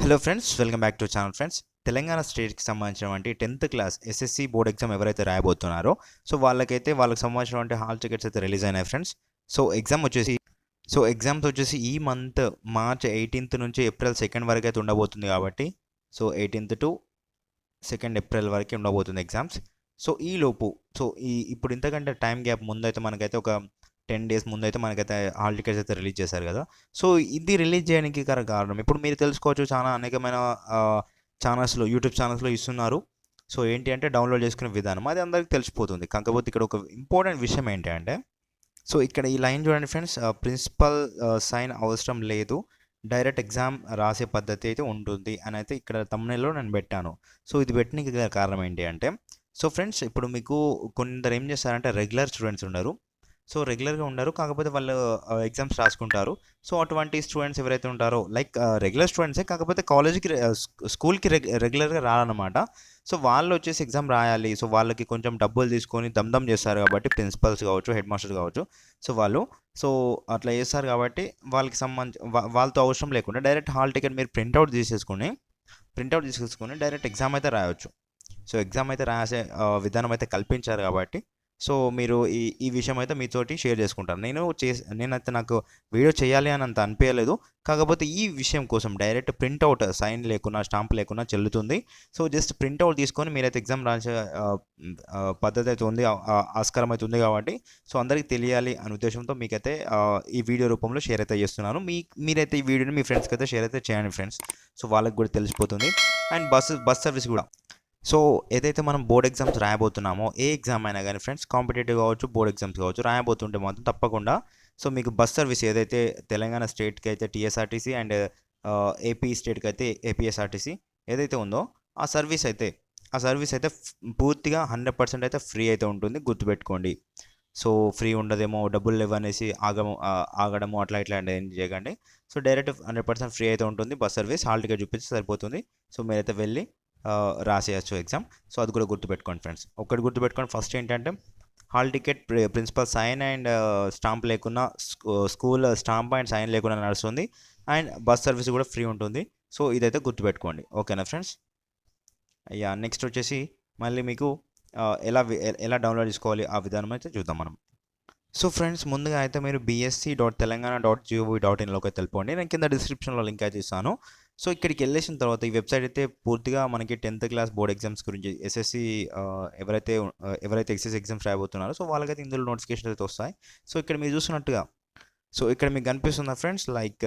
Hello friends, welcome back to channel friends. Telangana స్టేట్కి సంబంధించినటువంటి 10th class SSC board exam ఎవరైతే రాయబోతున్నారో so వాళ్ళకి సంబంధించినటువంటి హాల్ టికెట్స్ అయితే రిలీజ్ అయినాయి ఫ్రెండ్స్. ఎగ్జామ్స్ వచ్చేసి ఈ మంత్ మార్చ్ 18th నుంచి ఏప్రిల్ 2nd వరకు అయితే ఉండబోతుంది కాబట్టి 18th to 2nd ఏప్రిల్ వరకు ఉండబోతుంది ఎగ్జామ్స్. ఇప్పుడు ఇంతకంటే టైం గ్యాప్ ముందైతే మనకైతే ఒక 10 days ముందైతే మనకైతే హాల్ టికెట్స్ అయితే రిలీజ్ చేశారు కదా. సో ఇది రిలీజ్ చేయడానికి కారణం ఇప్పుడు మీరు తెలుసుకోవచ్చు, చాలా అనేకమైన ఛానల్స్లో, యూట్యూబ్ ఛానల్స్లో ఇస్తున్నారు. సో ఏంటి అంటే డౌన్లోడ్ చేసుకునే విధానం అది అందరికీ తెలిసిపోతుంది. కాకపోతే ఇక్కడ ఒక ఇంపార్టెంట్ విషయం ఏంటి అంటే, సో ఇక్కడ ఈ లైన్ చూడండి ఫ్రెండ్స్, ప్రిన్సిపల్ సైన్ అవసరం లేదు, డైరెక్ట్ ఎగ్జామ్ రాసే పద్ధతి అయితే ఉంటుంది అని అయితే ఇక్కడ తమ్ముళ్ళలో నేను పెట్టాను. సో ఇది పెట్టడానికి కారణం ఏంటి అంటే, సో ఫ్రెండ్స్ ఇప్పుడు మీకు కొందరు ఏం చేస్తారంటే రెగ్యులర్ స్టూడెంట్స్ ఉండరు. సో రెగ్యులర్గా ఉండరు, కాకపోతే వాళ్ళు ఎగ్జామ్స్ రాసుకుంటారు. సో అటువంటి స్టూడెంట్స్ ఎవరైతే ఉంటారో లైక్ రెగ్యులర్ స్టూడెంట్సే, కాకపోతే కాలేజ్కి స్కూల్కి రెగ్యులర్గా రాలన్నమాట. సో వాళ్ళు వచ్చేసి ఎగ్జామ్ రాయాలి. సో వాళ్ళకి కొంచెం డబ్బులు తీసుకొని దమ్దమ్ చేస్తారు కాబట్టి ప్రిన్సిపల్స్ కావచ్చు, హెడ్ మాస్టర్స్ కావచ్చు, సో అట్లా చేస్తారు కాబట్టి వాళ్ళకి వాళ్ళతో అవసరం లేకుండా డైరెక్ట్ హాల్ టికెట్ మీరు ప్రింట్అవుట్ తీసేసుకొని డైరెక్ట్ ఎగ్జామ్ అయితే రాయవచ్చు. సో ఎగ్జామ్ అయితే రాసే విధానం అయితే కల్పించారు కాబట్టి సో మీరు ఈ విషయం అయితే మీతోటి షేర్ చేసుకుంటాను. నేనైతే నాకు వీడియో చేయాలి అని అంత అనిపించలేదు, కాకపోతే ఈ విషయం కోసం డైరెక్ట్ ప్రింట్అవుట్ సైన్ లేకున్నా స్టాంప్ లేకున్నా చెల్లుతుంది. సో జస్ట్ ప్రింట్అవుట్ తీసుకొని మీరైతే ఎగ్జామ్ రాసే పద్ధతి అయితే ఉంది, ఆస్కారం అయితే ఉంది కాబట్టి సో అందరికీ తెలియాలి అనే ఉద్దేశంతో మీకైతే ఈ వీడియో రూపంలో షేర్ అయితే చేస్తున్నాను. మీరైతే ఈ వీడియోని మీ ఫ్రెండ్స్కి అయితే షేర్ అయితే చేయండి ఫ్రెండ్స్. సో వాళ్ళకి కూడా తెలిసిపోతుంది. అండ్ బస్ సర్వీస్ కూడా, సో ఏదైతే మనం బోర్డ్ ఎగ్జామ్స్ రాయబోతున్నామో, ఏ ఎగ్జామ్ అయినా కానీ ఫ్రెండ్స్, కాంపిటేటివ్ కావచ్చు, బోర్డ్ ఎగ్జామ్స్ కావచ్చు, రాయబోతుంటే మాత్రం తప్పకుండా సో మీకు బస్ సర్వీస్ ఏదైతే తెలంగాణ స్టేట్కి అయితే టీఎస్ఆర్టీసీ అండ్ ఏపీ స్టేట్కి అయితే ఏపీఎస్ఆర్టీసీ ఏదైతే ఉందో ఆ సర్వీస్ అయితే పూర్తిగా 100% అయితే ఫ్రీ అయితే ఉంటుంది, గుర్తుపెట్టుకోండి. సో ఫ్రీ ఉండదేమో, డబ్బులు లేవనేసి ఆగడము అట్లా ఏం చేయకండి. సో డైరెక్ట్ 100% ఫ్రీ అయితే ఉంటుంది బస్ సర్వీస్. హాల్ టికెట్ చూపించి సరిపోతుంది. సో మీరైతే వెళ్ళి రాసేయచ్చు ఎగ్జామ్. సో అది కూడా గుర్తుపెట్టుకోండి ఫ్రెండ్స్. ఒకటి గుర్తుపెట్టుకోండి, ఫస్ట్ ఏంటంటే hall ticket principal sign and stamp లేకున్నా, స్కూల్ స్టాంప్ అండ్ సైన్ లేకుండా నడుస్తుంది. అండ్ బస్ సర్వీస్ కూడా ఫ్రీ ఉంటుంది. సో ఇదైతే గుర్తుపెట్టుకోండి, ఓకేనా ఫ్రెండ్స్. నెక్స్ట్ వచ్చేసి మళ్ళీ మీకు ఎలా డౌన్లోడ్ చేసుకోవాలి ఆ విధానం అయితే చూద్దాం మనం. సో ఫ్రెండ్స్, ముందుగా అయితే మీరు bsc.telangana.gov.in వెళ్ళిపోండి. నేను కింద డిస్క్రిప్షన్లో లింక్ అయితే ఇస్తాను. సో ఇక్కడికి వెళ్ళేసిన తర్వాత ఈ వెబ్సైట్ అయితే పూర్తిగా మనకి 10th క్లాస్ బోర్డ్ ఎగ్జామ్స్ గురించి ఎస్ఎస్సి ఎవరైతే ఎస్ఎస్సి ఎగ్జామ్స్ రాయబోతున్నారో సో వాళ్ళకైతే ఇందులో నోటిఫికేషన్ అయితే వస్తాయి. సో ఇక్కడ మీరు చూస్తున్నట్టుగా సో ఇక్కడ మీకు కనిపిస్తుందా friends, like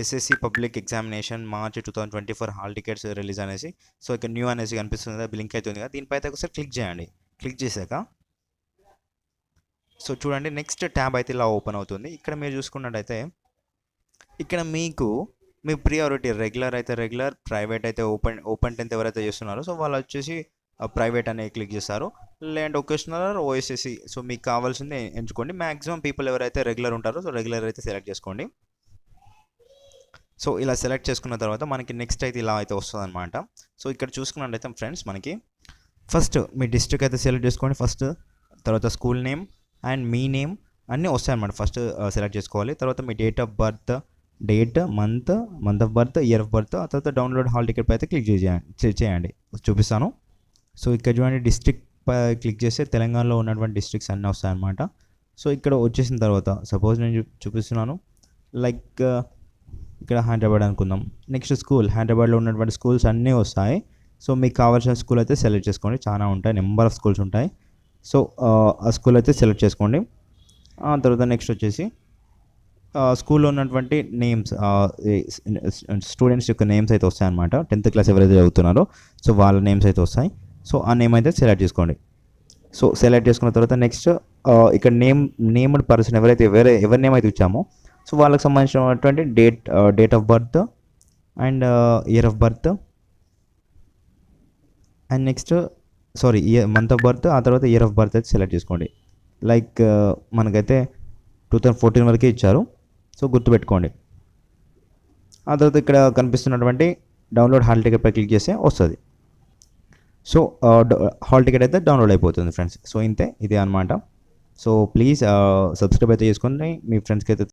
SSC public examination March 2024 hall tickets release అనేసి. సో ఇక్కడ న్యూ అనేసి కనిపిస్తుంది కదా, లింక్ అయితే ఉంది కదా, దీనిపై అయితే ఒకసారి క్లిక్ చేయండి. క్లిక్ చేశాక సో చూడండి, నెక్స్ట్ ట్యాబ్ అయితే ఇలా ఓపెన్ అవుతుంది. ఇక్కడ మీరు చూసుకున్నట్టయితే ఇక్కడ మీకు మీ ప్రియారిటీ రెగ్యులర్ అయితే రెగ్యులర్, ప్రైవేట్ అయితే ఓపెన్ 10th ఎవరైతే చేస్తున్నారో సో వాళ్ళు వచ్చేసి ప్రైవేట్ అనేది క్లిక్ చేస్తారు. లేదంటే ఒకేషనల్ ఓఎస్ఎస్సి, సో మీకు కావాల్సింది ఎంచుకోండి. మ్యాక్సిమం పీపుల్ ఎవరైతే రెగ్యులర్ ఉంటారో సో రెగ్యులర్ అయితే సెలెక్ట్ చేసుకోండి. సో ఇలా సెలెక్ట్ చేసుకున్న తర్వాత మనకి నెక్స్ట్ అయితే ఇలా అయితే వస్తుంది అనమాట. సో ఇక్కడ చూసుకున్నట్టయితే ఫ్రెండ్స్, మనకి ఫస్ట్ మీ డిస్ట్రిక్ట్ అయితే సెలెక్ట్ చేసుకోండి ఫస్ట్, తర్వాత స్కూల్ నేమ్ అండ్ మీ నేమ్ అన్నీ వస్తాయి అన్నమాట. ఫస్ట్ సెలెక్ట్ చేసుకోవాలి. తర్వాత మీ date of birth, month of birth, year of birth, ఆ తర్వాత డౌన్లోడ్ హాల్ టికెట్ పై అయితే క్లిక్ చేయండి. చూపిస్తాను. సో ఇక్కడ చూడండి, డిస్ట్రిక్ట్ పై క్లిక్ చేస్తే తెలంగాణలో ఉన్నటువంటి డిస్ట్రిక్ట్స్ అన్నీ వస్తాయన్నమాట. సో ఇక్కడ వచ్చేసిన తర్వాత సపోజ్ నేను చూపిస్తున్నాను, లైక్ ఇక్కడ హైదరాబాద్ అనుకుందాం. నెక్స్ట్ స్కూల్, హైదరాబాద్లో ఉన్నటువంటి స్కూల్స్ అన్నీ వస్తాయి. సో మీకు కావాల్సిన స్కూల్ అయితే సెలెక్ట్ చేసుకోండి. చాలా ఉంటాయి, నెంబర్ ఆఫ్ స్కూల్స్ ఉంటాయి. సో ఆ స్కూల్ అయితే సెలెక్ట్ చేసుకోండి. ఆ తర్వాత నెక్స్ట్ వచ్చేసి స్కూల్లో ఉన్నటువంటి నేమ్స్, స్టూడెంట్స్ యొక్క నేమ్స్ అయితే వస్తాయన్నమాట. 10th క్లాస్ ఎవరైతే చదువుతున్నారో సో వాళ్ళ నేమ్స్ అయితే వస్తాయి. సో ఆ నేమ్ అయితే సెలెక్ట్ చేసుకోండి. సో సెలెక్ట్ చేసుకున్న తర్వాత నెక్స్ట్ ఇక్కడ నేమ్డ్ పర్సన్ ఎవరైతే ఎవరి నేమ్ అయితే ఇచ్చామో సో వాళ్ళకి సంబంధించినటువంటి date of birth and year of birth and next month of birth, ఆ తర్వాత ఇయర్ ఆఫ్ బర్త్ అయితే సెలెక్ట్ చేసుకోండి. లైక్ మనకైతే 2014 వరకే ఇచ్చారు. సో గుర్తుపెట్టుకోండి. ఆ తర్వాత ఇక్కడ కనిపిస్తున్నటువంటి డౌన్లోడ్ హాల్ టికెట్ పై క్లిక్ చేస్తే వస్తుంది. సో హాల్ టికెట్ అయితే డౌన్లోడ్ అయిపోతుంది ఫ్రెండ్స్. సో ఇదే అనమాట. సో ప్లీజ్ సబ్స్క్రైబ్ అయితే చేసుకోండి, మీ ఫ్రెండ్స్కి అయితే